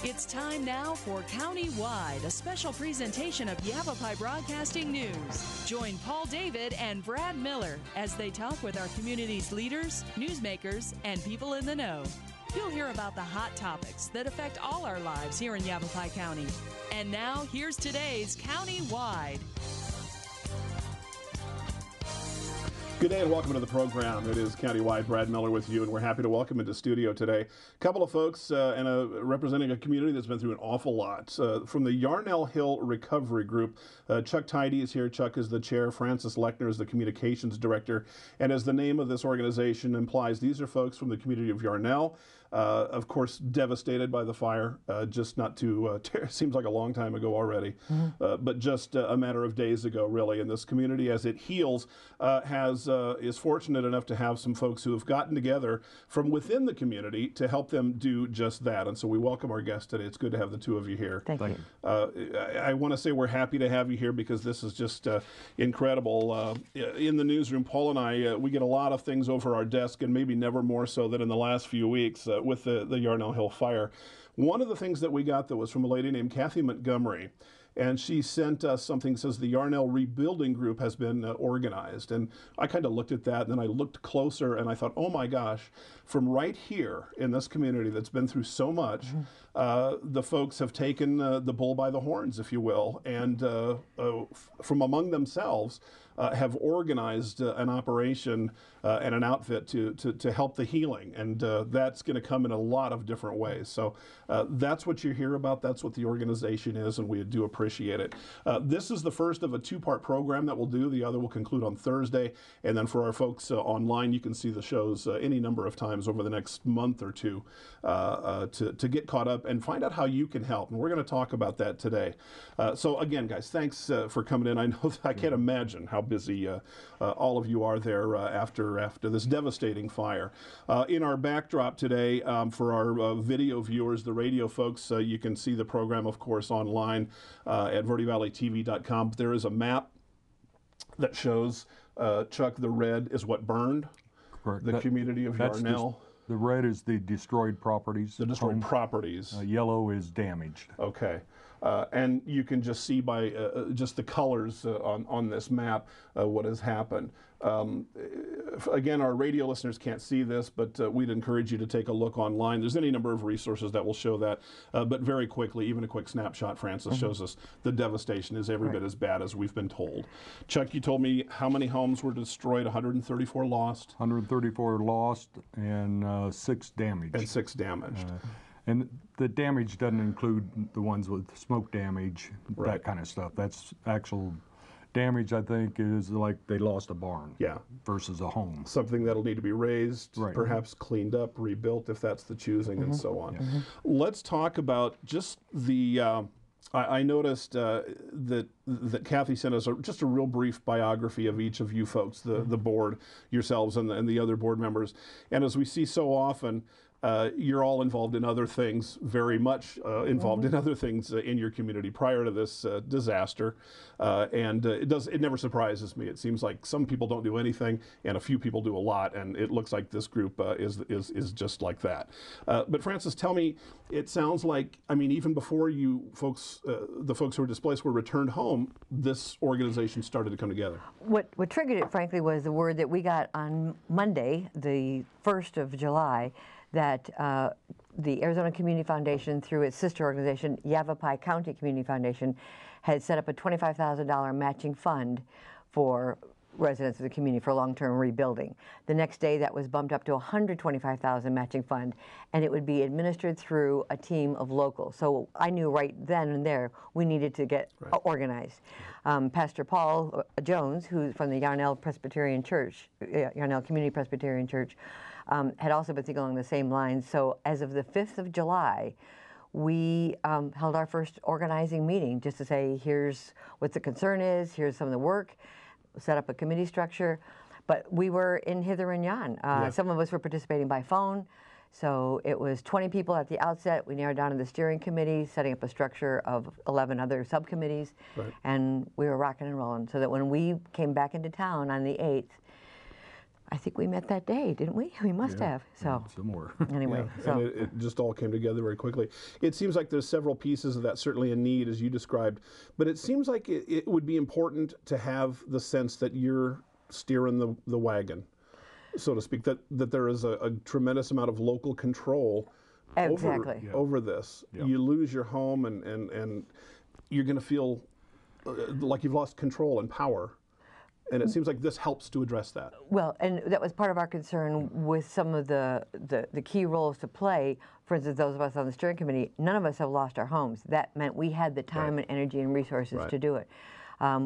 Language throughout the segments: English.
It's time now for County-Wide, a special presentation of Yavapai Broadcasting News. Join Paul David and Brad Miller as they talk with our community's leaders, newsmakers, and people in the know. You'll hear about the hot topics that affect all our lives here in Yavapai County. And now, here's today's County-Wide. Good day and welcome to the program. It is County-Wide. Brad Miller with you, and we're happy to welcome into studio today a couple of folks representing a community that's been through an awful lot. From the Yarnell Hill Recovery Group, Chuck Tidy is here. Chuck is the chair. Francis Lechner is the communications director. And as the name of this organization implies, these are folks from the community of Yarnell. Of course, devastated by the fire, just not too, seems like a long time ago already, but just a matter of days ago, really. And this community, as it heals, is fortunate enough to have some folks who have gotten together from within the community to help them do just that. And so we welcome our guests today. It's good to have the two of you here. Thank you. I want to say we're happy to have you here because this is just incredible. In the newsroom, Paul and I, we get a lot of things over our desk, and maybe never more so than in the last few weeks with the Yarnell Hill fire. One of the things that we got that was from a lady named Kathy Montgomery, and she sent us something that says the Yarnell Rebuilding Group has been organized. And I kind of looked at that, and then I looked closer, and I thought, oh my gosh, from right here in this community that's been through so much, the folks have taken the bull by the horns, if you will, and from among themselves have organized an operation and an outfit to help the healing. And that's going to come in a lot of different ways. So that's what you hear about. That's what the organization is, and we do appreciate it. This is the first of a two-part program that we'll do. The other will conclude on Thursday. And then for our folks online, you can see the shows any number of times over the next month or two to get caught up and find out how you can help. And we're going to talk about that today. So again, guys, thanks for coming in. I know I can't imagine how busy all of you are there after this devastating fire. In our backdrop today, for our video viewers, the radio folks, you can see the program, of course, online at vertivalleytv.com. There is a map that shows, Chuck, the red is what burned. Correct. The community of Yarnell. The red is the destroyed properties. The destroyed properties. Yellow is damaged. Okay. And you can just see by just the colors on this map what has happened. Again, our radio listeners can't see this, but we'd encourage you to take a look online. There's any number of resources that will show that. But very quickly, even a quick snapshot, Francis, shows us the devastation is every bit as bad as we've been told. Chuck, you told me how many homes were destroyed? 134 lost? 134 lost and 6 damaged. And 6 damaged. And the damage doesn't include the ones with smoke damage, that kind of stuff. That's actual damage, I think, is like they lost a barn versus a home. Something that'll need to be raised, perhaps cleaned up, rebuilt if that's the choosing, and so on. Let's talk about just the... I noticed that Kathy sent us just a real brief biography of each of you folks, the board, yourselves, and the other board members. And as we see so often, you're all involved in other things, very much involved in other things in your community prior to this disaster. And it never surprises me. It seems like some people don't do anything and a few people do a lot, and it looks like this group is just like that. But Francis, tell me, it sounds like, I mean, even before you folks, the folks who were displaced were returned home, this organization started to come together. What triggered it, frankly, was the word that we got on Monday, the 1st of July, that the Arizona Community Foundation, through its sister organization, Yavapai County Community Foundation, had set up a $25,000 matching fund for residents of the community for long-term rebuilding. The next day, that was bumped up to $125,000 matching fund, and it would be administered through a team of locals. So I knew right then and there we needed to get organized. Pastor Paul Jones, who's from the Yarnell Presbyterian Church, Yarnell Community Presbyterian Church, had also been thinking along the same lines. So as of the 5th of July, we held our first organizing meeting just to say, here's what the concern is, here's some of the work, set up a committee structure. But we were in hither and yon. Some of us were participating by phone. So it was 20 people at the outset. We narrowed down to the steering committee, setting up a structure of 11 other subcommittees. And we were rocking and rolling so that when we came back into town on the 8th, I think we met that day, didn't we? We must have. So some more. Anyway, yeah. so And it just all came together very quickly. It seems like there's several pieces of that, certainly a need, as you described, but it seems like it would be important to have the sense that you're steering the wagon, so to speak, that there is a tremendous amount of local control over this. Yeah. You lose your home and you're going to feel like you've lost control and power. And it seems like this helps to address that. Well, and that was part of our concern with some of the key roles to play. For instance, those of us on the steering committee, none of us have lost our homes. That meant we had the time and energy and resources to do it.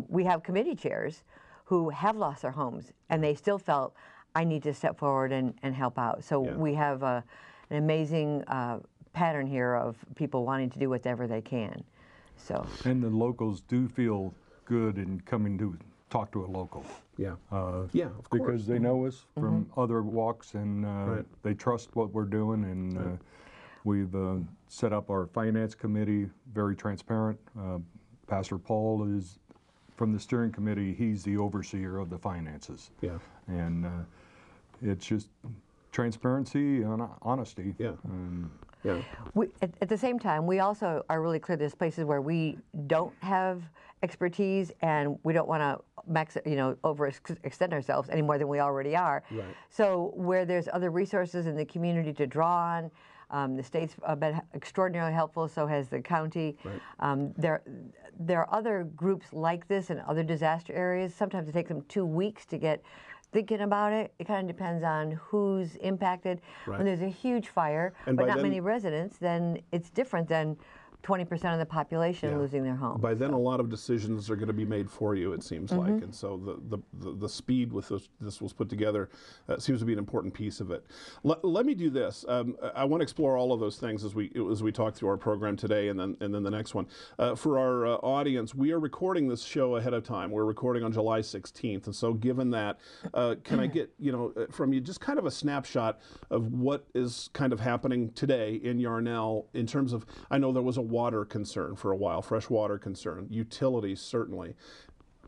We have committee chairs who have lost their homes, and they still felt, I need to step forward and help out. So we have an amazing pattern here of people wanting to do whatever they can. So. And the locals do feel good in coming to talk to a local. Yeah. Of course. Because they know us from other walks, and they trust what we're doing, and we've set up our finance committee, very transparent. Pastor Paul is from the steering committee. He's the overseer of the finances. Yeah. And it's just transparency and honesty. Yeah. Yeah. At the same time, we also are really clear there's places where we don't have expertise, and we don't want to overextend ourselves any more than we already are. Right. So where there's other resources in the community to draw on, the state's been extraordinarily helpful, so has the county. Right. There are other groups like this in other disaster areas. Sometimes it takes them 2 weeks to get thinking about it. It kind of depends on who's impacted. When there's a huge fire, but not many residents, then it's different than 20% of the population losing their homes. By then, a lot of decisions are going to be made for you, it seems like, and so the speed with this was put together seems to be an important piece of it. Let me do this. I want to explore all of those things as we talk through our program today, and then the next one. For our audience, we are recording this show ahead of time. We're recording on July 16th, and so given that, can I get from you just kind of a snapshot of what is kind of happening today in Yarnell in terms of, I know there was a water concern for a while, fresh water concern, utilities certainly.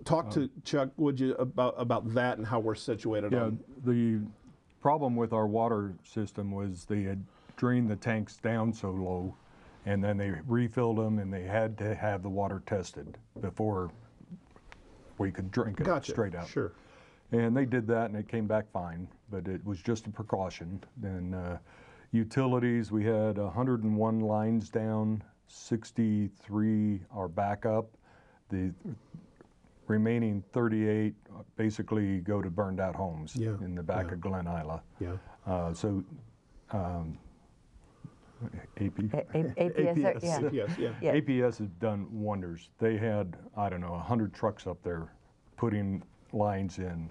Talk to Chuck, would you, about that and how we're situated on. The problem with our water system was they had drained the tanks down so low, and then they refilled them, and they had to have the water tested before we could drink it straight out. Sure. And they did that, and it came back fine, but it was just a precaution. Then utilities, we had 101 lines down, 63 are backup. The remaining 38 basically go to burned out homes in the back of Glen Isla. Yeah. APS has done wonders. They had, I don't know, 100 trucks up there putting lines in.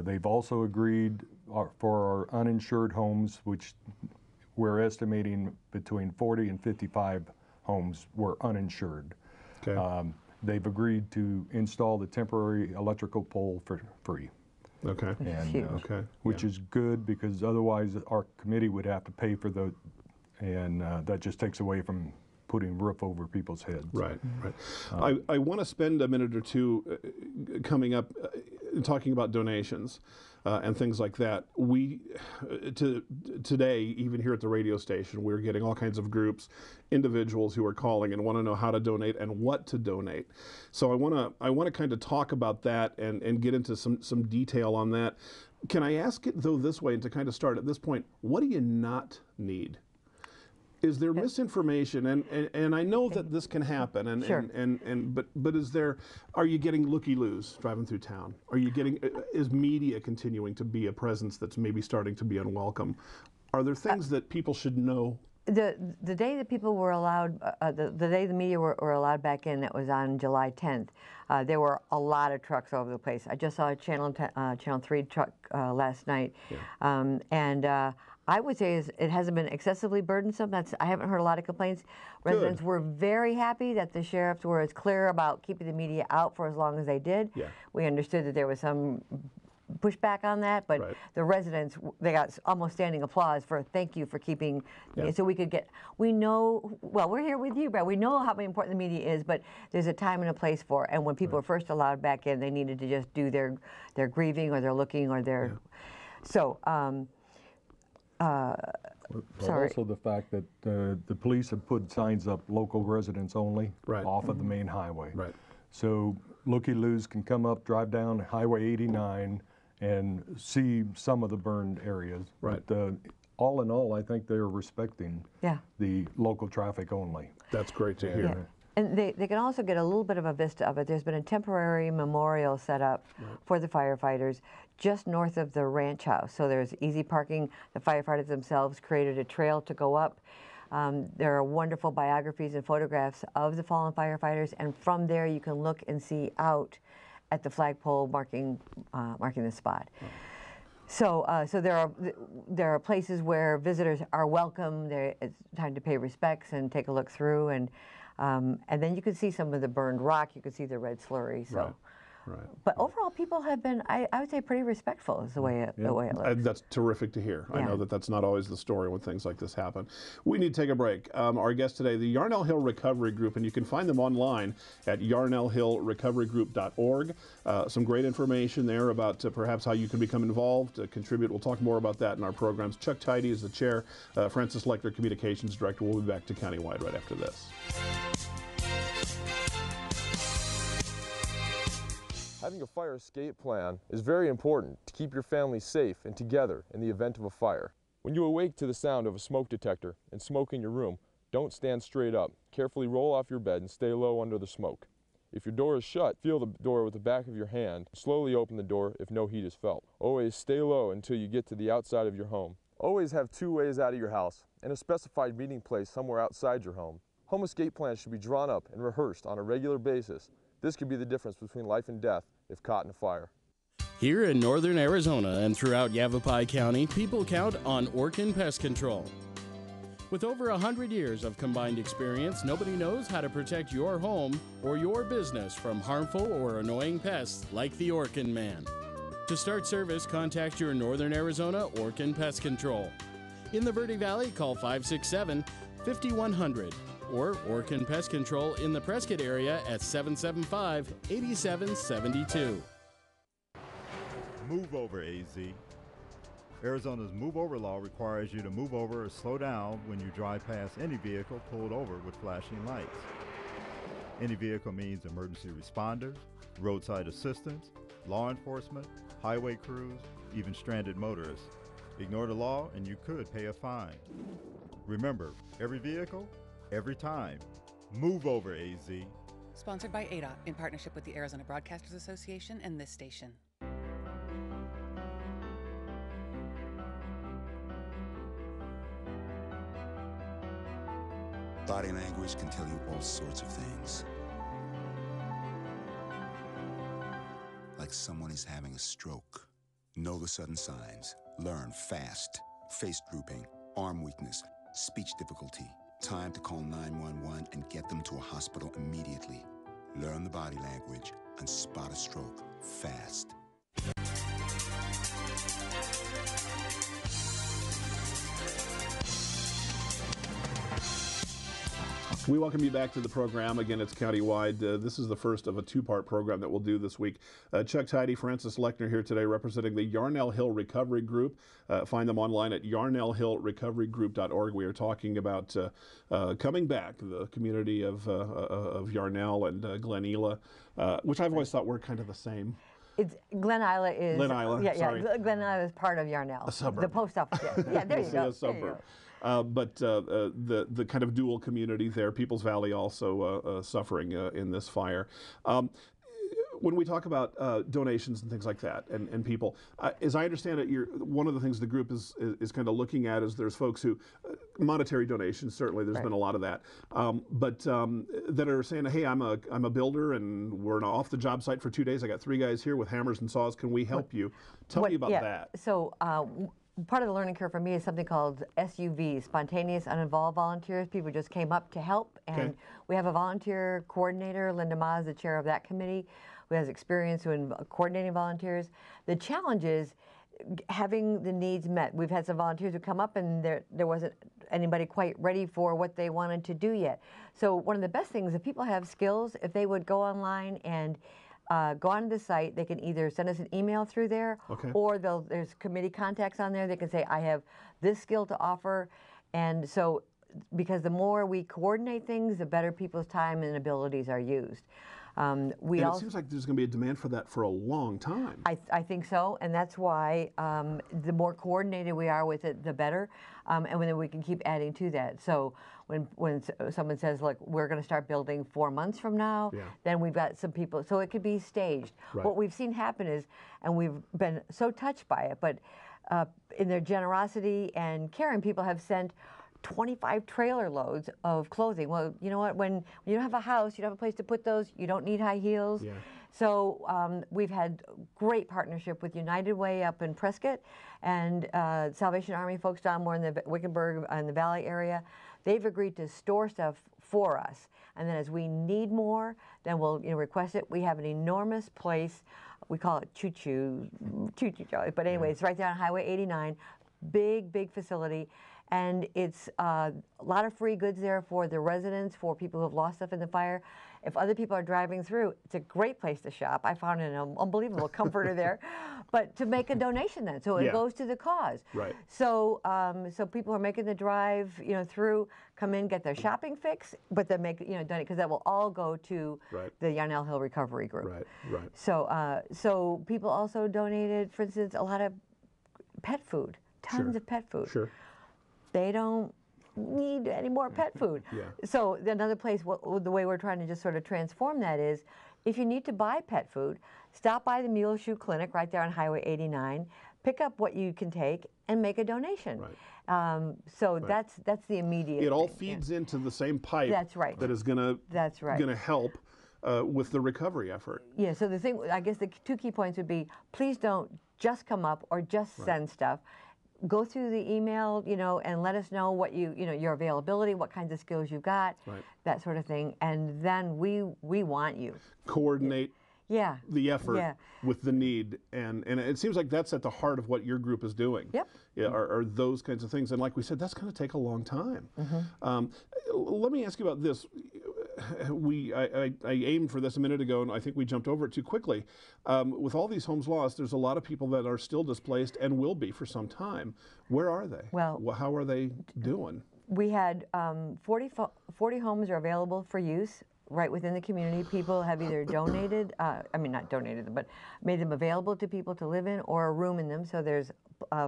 They've also agreed for our uninsured homes, which we're estimating between 40 and 55 homes were uninsured. Okay. They've agreed to install the temporary electrical pole for free. Okay. And, which is good, because otherwise our committee would have to pay for and that just takes away from putting roof over people's heads. Right, right. I want to spend a minute or two coming up talking about donations and things like that. Today, even here at the radio station, we're getting all kinds of groups, individuals who are calling and want to know how to donate and what to donate. So I want to kind of talk about that and get into some detail on that. Can I ask it though this way, and to kind of start at this point, what do you not need? Is there misinformation, and I know that this can happen, but are you getting looky-loos driving through town? Is media continuing to be a presence that's maybe starting to be unwelcome? Are there things that people should know? The day that people were allowed, the day the media were allowed back in, that was on July 10th, there were a lot of trucks over the place. I just saw a Channel 3 truck last night, and I would say it hasn't been excessively burdensome. I haven't heard a lot of complaints. Residents were very happy that the sheriffs were as clear about keeping the media out for as long as they did. Yeah. We understood that there was some pushback on that, but the residents, they got almost standing applause for thank you for keeping, so we could get, we know, well, we're here with you, Brad, we know how important the media is, but there's a time and a place for it, and when people were first allowed back in, they needed to just do their grieving or their looking or their, So, sorry. Also the fact that the police have put signs up, local residents only, off of the main highway. Right. So looky-loos can come up, drive down Highway 89 and see some of the burned areas. Right. But all in all, I think they're respecting Yeah. the local traffic only. That's great to hear. Yeah. And they can also get a little bit of a vista of it. There's been a temporary memorial set up for the firefighters just north of the ranch house. So there's easy parking. The firefighters themselves created a trail to go up. There are wonderful biographies and photographs of the fallen firefighters, and from there you can look and see out at the flagpole marking the spot. So, so there are places where visitors are welcome. It's time to pay respects and take a look through, and then you can see some of the burned rock. You can see the red slurry. So. Right. But overall, people have been, I would say, pretty respectful is the way it looks. That's terrific to hear. I know that that's not always the story when things like this happen. We need to take a break. Our guest today, the Yarnell Hill Recovery Group, and you can find them online at yarnellhillrecoverygroup.org. Some great information there about perhaps how you can become involved, contribute. We'll talk more about that in our programs. Chuck Tidy is the chair. Francis Lechner, Communications Director. We'll be back to Countywide right after this. Having a fire escape plan is very important to keep your family safe and together in the event of a fire. When you awake to the sound of a smoke detector and smoke in your room, don't stand straight up. Carefully roll off your bed and stay low under the smoke. If your door is shut, feel the door with the back of your hand. Slowly open the door if no heat is felt. Always stay low until you get to the outside of your home. Always have 2 ways out of your house and a specified meeting place somewhere outside your home. Home escape plans should be drawn up and rehearsed on a regular basis. This could be the difference between life and death if caught in a fire. Here in northern Arizona and throughout Yavapai County, people count on Orkin Pest Control. With over 100 years of combined experience, nobody knows how to protect your home or your business from harmful or annoying pests like the Orkin Man. To start service, contact your northern Arizona Orkin Pest Control. In the Verde Valley, call 567-5100. or Orkin Pest Control in the Prescott area at 775-8772. Move over, AZ. Arizona's Move Over law requires you to move over or slow down when you drive past any vehicle pulled over with flashing lights. Any vehicle means emergency responders, roadside assistance, law enforcement, highway crews, even stranded motorists. Ignore the law and you could pay a fine. Remember, every vehicle, every time. Move over, AZ. Sponsored by ADOT in partnership with the Arizona Broadcasters Association and this station. Body language can tell you all sorts of things. Like someone is having a stroke. Know the sudden signs. Learn fast. Face drooping, arm weakness, speech difficulty. Time to call 911 and get them to a hospital immediately. Learn the body language and spot a stroke fast. We welcome you back to the program. Again, it's Countywide. This is the first of a two-part program that we'll do this week. Chuck Tidy, Francis Lechner here today representing the Yarnell Hill Recovery Group. Find them online at yarnellhillrecoverygroup.org. We are talking about coming back, the community of Yarnell and Glen Ela, which I've always thought were kind of the same. It's Glen Ila is. Glen Ila, yeah, sorry. Glen Ila is part of Yarnell. A suburb. The post office. Yeah, there you go. A suburb. But the kind of dual community there, Peoples Valley also suffering in this fire. When we talk about donations and things like that, and people, as I understand it, one of the things the group is kind of looking at is there's folks who, monetary donations, certainly there's been a lot of that, but that are saying, hey, I'm a builder and we're off the job site for 2 days. I got 3 guys here with hammers and saws. Can we help you? Tell me about that. So part of the learning curve for me is something called SUV, Spontaneous Uninvolved Volunteers. People just came up to help, and we have a volunteer coordinator. Linda Ma is the chair of that committee, who has experience in coordinating volunteers. The challenge is having the needs met. We've had some volunteers who come up and there wasn't anybody quite ready for what they wanted to do yet. So one of the best things, if people have skills, if they would go online and go on the site. They can either send us an email through there, or there's committee contacts on there. They can say, I have this skill to offer. And so, because the more we coordinate things, the better people's time and abilities are used. And it seems like there's going to be a demand for that for a long time. I think so, and that's why the more coordinated we are with it, the better, and then we can keep adding to that. So when someone says, look, we're going to start building 4 months from now, then we've got some people, so it could be staged. Right. What we've seen happen is, and we've been so touched by it, but in their generosity and caring, people have sent 25 trailer loads of clothing. Well, you know what? When you don't have a house, you don't have a place to put those, you don't need high heels. Yeah. So we've had great partnership with United Way up in Prescott and Salvation Army folks down more in the Wickenburg and the Valley area. They've agreed to store stuff for us. And then as we need more, then we'll request it. We have an enormous place. We call it Choo-Choo, but anyway, it's right there on Highway 89. Big facility. And it's a lot of free goods there for the residents, for people who have lost stuff in the fire. If other people are driving through, it's a great place to shop. I found an unbelievable comforter there. But to make a donation then, so it goes to the cause. Right. So so people who are making the drive, through, come in, get their shopping fix, but then make, donate, because that will all go to the Yarnell Hill Recovery Group. Right. So so people also donated, for instance, a lot of pet food, tons of pet food. Sure. They don't need any more pet food. So another place, the way we're trying to just sort of transform that is, if you need to buy pet food, stop by the Mule Shoe Clinic right there on Highway 89, pick up what you can take, and make a donation. So that's the immediate. It all feeds into the same pipe. That's right. That is going to help with the recovery effort. Yeah. So the thing, I guess, the two key points would be: please don't just come up or just send stuff. Go through the email, and let us know what your availability, what kinds of skills you've got, that sort of thing, and then we want you. Coordinate the effort with the need, and it seems like that's at the heart of what your group is doing. Yep. Yeah, are those kinds of things, and like we said, that's going to take a long time. Let me ask you about this. I aimed for this a minute ago, and I think we jumped over it too quickly. With all these homes lost, there's a lot of people that are still displaced and will be for some time. Where are they? Well, how are they doing? We had 40 homes are available for use right within the community. People have either donated, not donated, but made them available to people to live in, or a room in them. So there's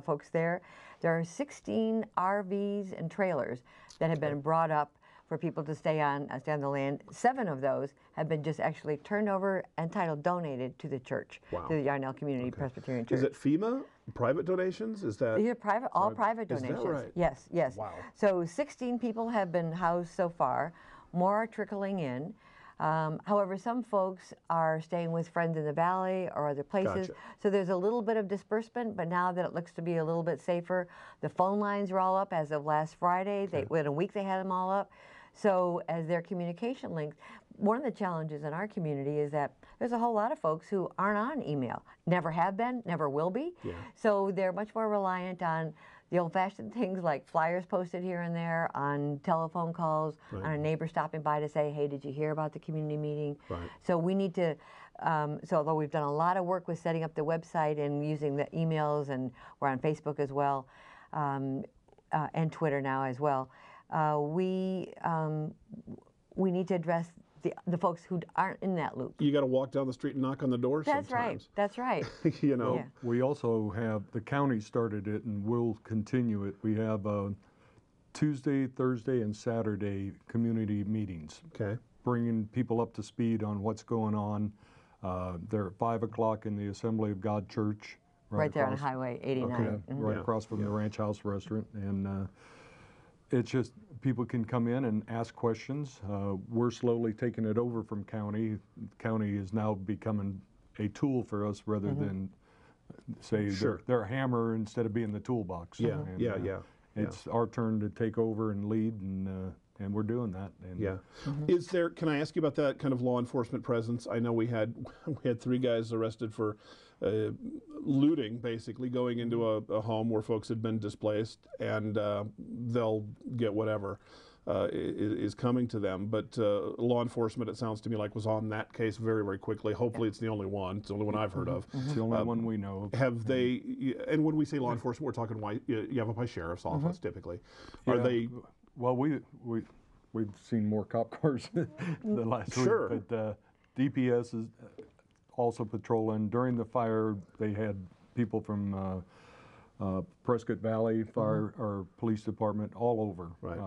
folks there. There are 16 RVs and trailers that have been brought up for people to stay on the land. 7 of those have been just actually turned over and titled donated to the church, to the Yarnell Community Presbyterian Church. Is it FEMA? Private donations? Is that? These are private, all private donations. Is that right? Yes. Wow. So 16 people have been housed so far. More are trickling in. However, some folks are staying with friends in the valley or other places. Gotcha. So there's a little bit of disbursement, but now that it looks to be a little bit safer, the phone lines are all up as of last Friday. Within a week they had them all up. So as their communication links, one of the challenges in our community is that there's a whole lot of folks who aren't on email, never have been, never will be. So they're much more reliant on the old-fashioned things like flyers posted here and there, on telephone calls, on a neighbor stopping by to say, hey, did you hear about the community meeting? So we need to, so although we've done a lot of work with setting up the website and using the emails, and we're on Facebook as well, and Twitter now as well, we need to address the folks who aren't in that loop. You got to walk down the street and knock on the door sometimes. That's right. We also have, the county started it and we'll continue it. We have Tuesday, Thursday, and Saturday community meetings. Bringing people up to speed on what's going on. They're at 5 o'clock in the Assembly of God Church. Right there on Highway 89. Right across from the Ranch House Restaurant. And it's just, people can come in and ask questions. We're slowly taking it over from county. County is now becoming a tool for us rather than, say, they're a hammer instead of being the toolbox. It's our turn to take over and lead, and we're doing that. And Is there, can I ask you about that kind of law enforcement presence? I know we had 3 guys arrested for looting, basically, going into a home where folks had been displaced, and they'll get whatever. is coming to them. But law enforcement, it sounds to me like, was on that case very, very quickly. Hopefully it's the only one. It's the only one I've heard of. It's the only one we know of. Have they, and when we say law enforcement, we're talking Yavapai Sheriff's Office typically. Are they? Well, we've seen more cop cars the last week, but DPS is also patrolling. During the fire, they had people from Prescott Valley Fire or Police Department all over. Right.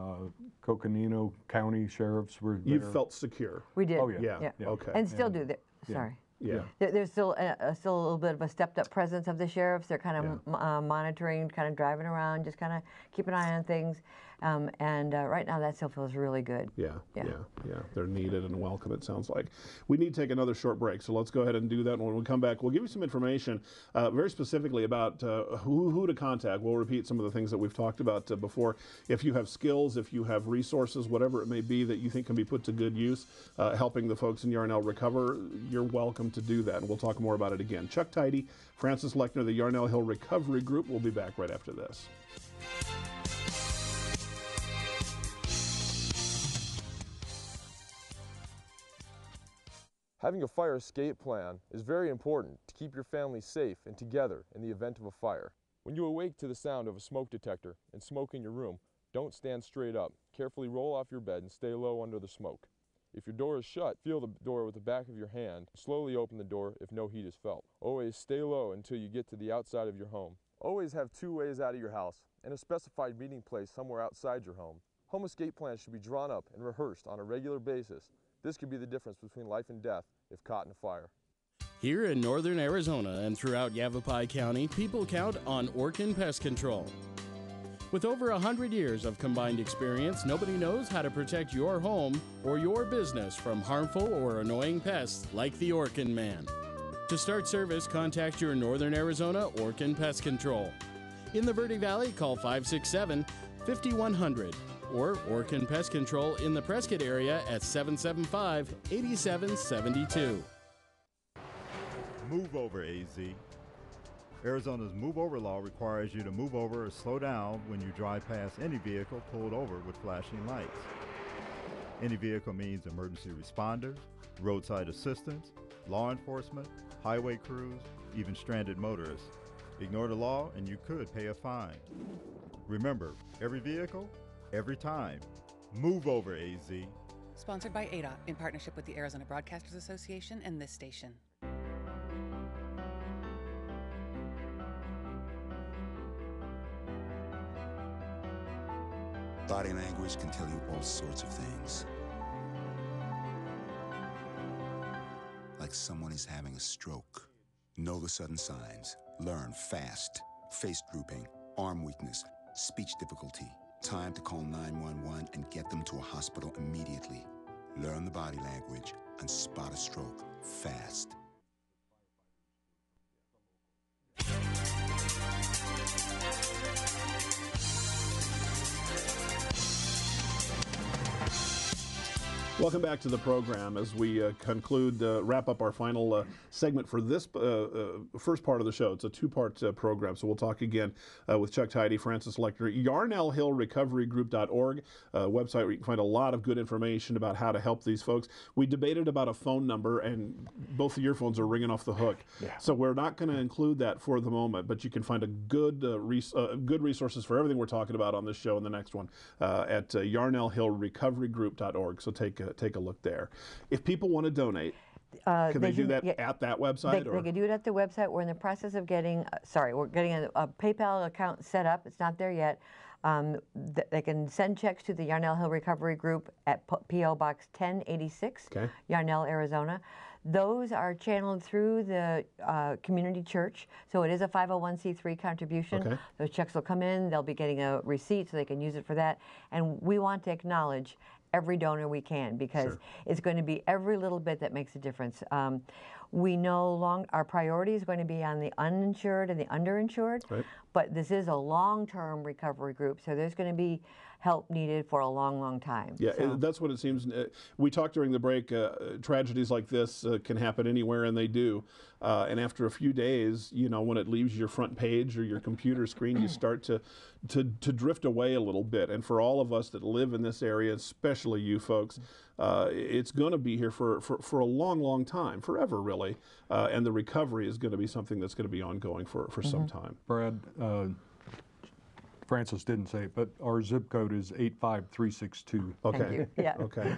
Coconino County sheriffs were there. You felt secure? We did. Oh, yeah. Okay. And still do. Sorry. Yeah. There's still a little bit of a stepped-up presence of the sheriffs. They're kind of monitoring, kind of driving around, just kind of keep an eye on things. And right now, that still feels really good. Yeah. They're needed and welcome, it sounds like. We need to take another short break, so let's go ahead and do that. And when we come back, we'll give you some information very specifically about who to contact. We'll repeat some of the things that we've talked about before. If you have skills, if you have resources, whatever it may be that you think can be put to good use, helping the folks in Yarnell recover, you're welcome to do that. And we'll talk more about it again. Chuck Tidy, Francis Lechner, the Yarnell Hill Recovery Group. We'll be back right after this. Having a fire escape plan is very important to keep your family safe and together in the event of a fire. When you awake to the sound of a smoke detector and smoke in your room, don't stand straight up. Carefully roll off your bed and stay low under the smoke. If your door is shut, feel the door with the back of your hand. Slowly open the door if no heat is felt. Always stay low until you get to the outside of your home. Always have 2 ways out of your house and a specified meeting place somewhere outside your home. Home escape plans should be drawn up and rehearsed on a regular basis. This could be the difference between life and death if caught in a fire. Here in northern Arizona and throughout Yavapai County, people count on Orkin Pest Control. With over 100 years of combined experience, nobody knows how to protect your home or your business from harmful or annoying pests like the Orkin Man. To start service, contact your Northern Arizona Orkin Pest Control. In the Verde Valley, call 567-5100 or Orkin Pest Control in the Prescott area at 775-8772. Move over, AZ. Arizona's move over law requires you to move over or slow down when you drive past any vehicle pulled over with flashing lights. Any vehicle means emergency responders, roadside assistance, law enforcement, highway crews, even stranded motorists. Ignore the law and you could pay a fine. Remember, every vehicle, every time. Move over, AZ. Sponsored by ADA in partnership with the Arizona Broadcasters Association and this station. Body language can tell you all sorts of things. Like someone is having a stroke. Know the sudden signs. Learn fast. Face drooping, arm weakness, speech difficulty. Time to call 911 and get them to a hospital immediately. Learn the body language and spot a stroke fast. Welcome back to the program as we wrap up our final segment for this first part of the show. It's a two-part program, so we'll talk again with Chuck Tidy, Francis Lechner, YarnellHillRecoveryGroup.org, website where you can find a lot of good information about how to help these folks. We debated about a phone number, and both of your phones are ringing off the hook. Yeah. So we're not going to include that for the moment, but you can find a good resources for everything we're talking about on this show and the next one at YarnellHillRecoveryGroup.org. So take a look there. If people want to donate, can they do that at that website? They can do it at the website. We're in the process of getting, we're getting a PayPal account set up. It's not there yet. They can send checks to the Yarnell Hill Recovery Group at P.O. Box 1086, Yarnell, Arizona. Those are channeled through the community church, so it is a 501c3 contribution. Okay. Those checks will come in. They'll be getting a receipt so they can use it for that. And we want to acknowledge every donor we can, because it's going to be every little bit that makes a difference. We know our priority is going to be on the uninsured and the underinsured, but this is a long-term recovery group, so there's going to be help needed for a long, long time. Yeah, so that's what it seems. We talked during the break, tragedies like this can happen anywhere, and they do. And after a few days, when it leaves your front page or your computer screen, you start to to drift away a little bit. And for all of us that live in this area, especially you folks, it's going to be here for a long, long time, forever really. And the recovery is going to be something that's going to be ongoing for some time. Brad, Francis didn't say it, but our zip code is 85362. Okay. Thank you. Yeah. Okay.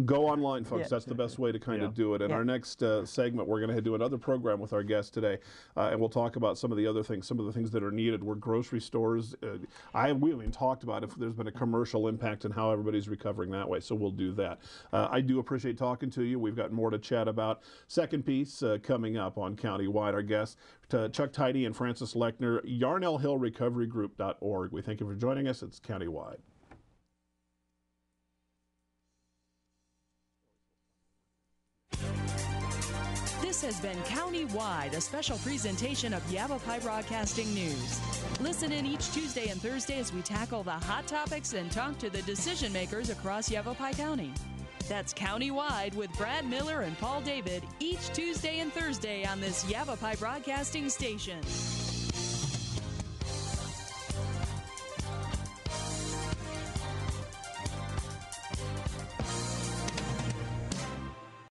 Go online, folks. Yeah. That's the best way to kind of do it. In our next segment, we're going to do another program with our guest today, and we'll talk about some of the other things, some of the things that are needed. Where grocery stores, we haven't even talked about if there's been a commercial impact and how everybody's recovering that way. So we'll do that. I do appreciate talking to you. We've got more to chat about. Second piece coming up on Countywide. Our guests, Chuck Tidy and Francis Lechner, YarnellHillRecoveryGroup.org. We thank you for joining us. It's Countywide. This has been Countywide, a special presentation of Yavapai Broadcasting News. Listen in each Tuesday and Thursday as we tackle the hot topics and talk to the decision makers across Yavapai County. That's Countywide with Brad Miller and Paul David each Tuesday and Thursday on this Yavapai Broadcasting station.